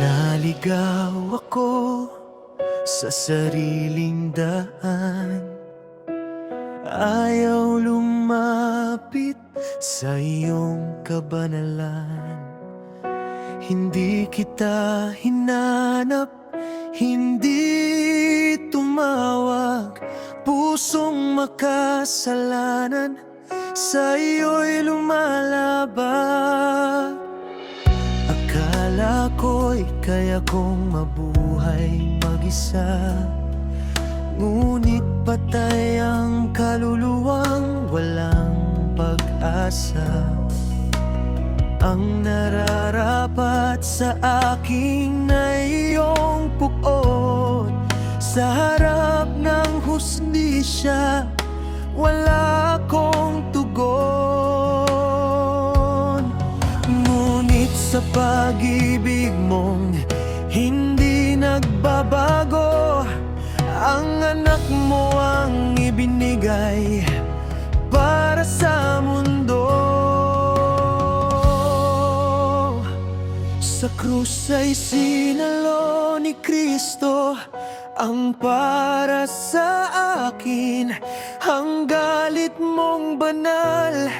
Naligaw ako sa sariling daan, ayaw lumapit sa iyong kabanalan. Hindi kita hinanap, hindi tumawag, pusong makasalanan sa iyo'y lumalabag. Akala ko'y kaya kong mabuhay mag-isa, ngunit patay ang kaluluwang walang pag-asa. Ang nararapat sa aking na iyong puot, sa harap ng hustisya wala akong tugon. Ngunit sa pag-ibig mong hindi nagbabago, ang anak mo ang ibinigay para sa mundo. Sa krus ay sinalo ni Kristo ang para sa akin. Ang galit mong banal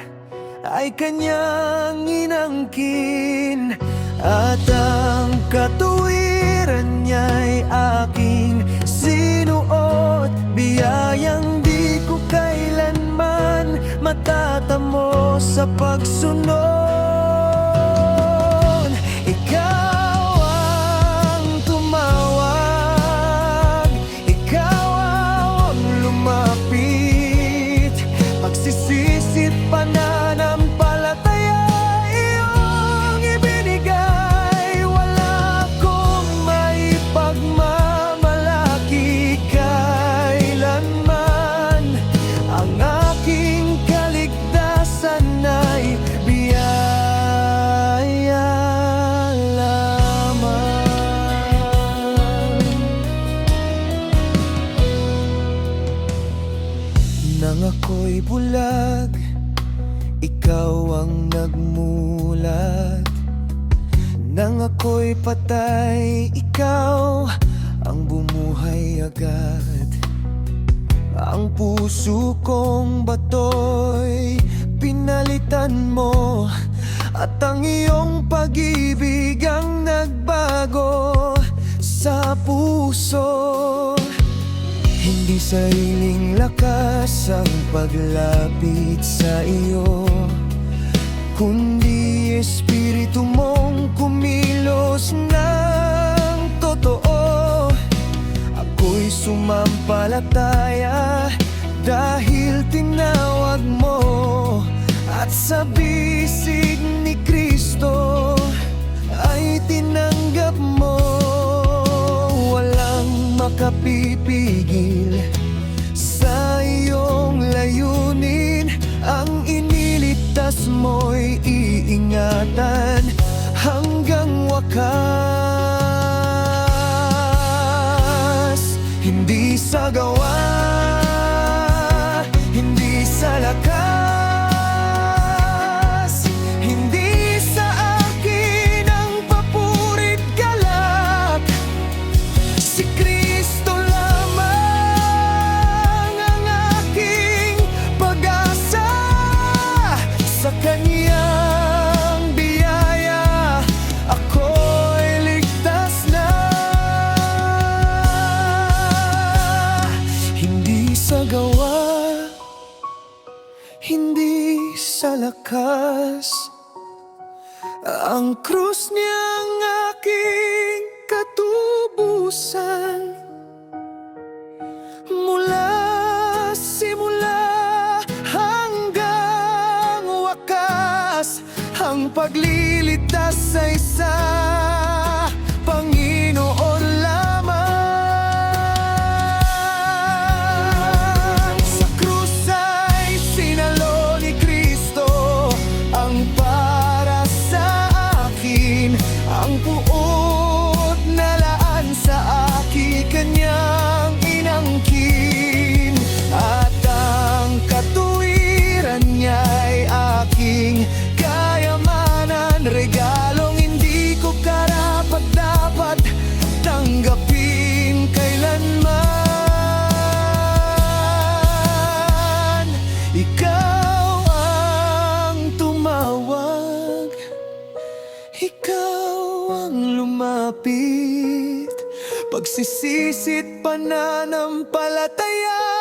ay kanyang inangkin, at ang katuwiran niya'y aking sinuot. Biyayang di ko kailanman matatamo sa pagsunod. Ikaw ang tumawag, ikaw ang lumapit, pagsisisit pananampalataya iyong ibinigay. Wala akong maipagmamalaki kailanman, ang aking kaligtasan ay biyaya lamang. Nang ako'y bulag, ikaw ang nagmulat. Nang ako'y patay, ikaw ang bumuhay agad. Ang puso kong bato'y pinalitan mo, at ang iyong pag-ibig ang nagbago sa puso. Hindi sariling lakas ang paglapit sa iyo, kundi espiritu mong kumilos ng totoo. Ako'y sumampalataya dahil tinawag mo, at sa bisig ni Kristo ay tinanggap mo. Walang makapipigil sa iyong layunin, ang iniligtas mo'y iingatan hanggang wakas. Hindi sa gawa, hindi sa lakas, hindi sa akin ang papurit galak. Si Kristo lamang ang aking pag-asa, sa Kanyang biyaya ako'y ligtas na. Hindi sa gawa, hindi sa lakas, ang krus niyang aking katubusan. Mula simula hanggang wakas, ang pagliligtas ay sa Panginoon lamang. Sa krus ay sinalo ni Kristo ang para sa akin. Ang tatanggapin kailanman. Ikaw ang tumawag, ikaw ang lumapit, pagsisisit pananampalataya.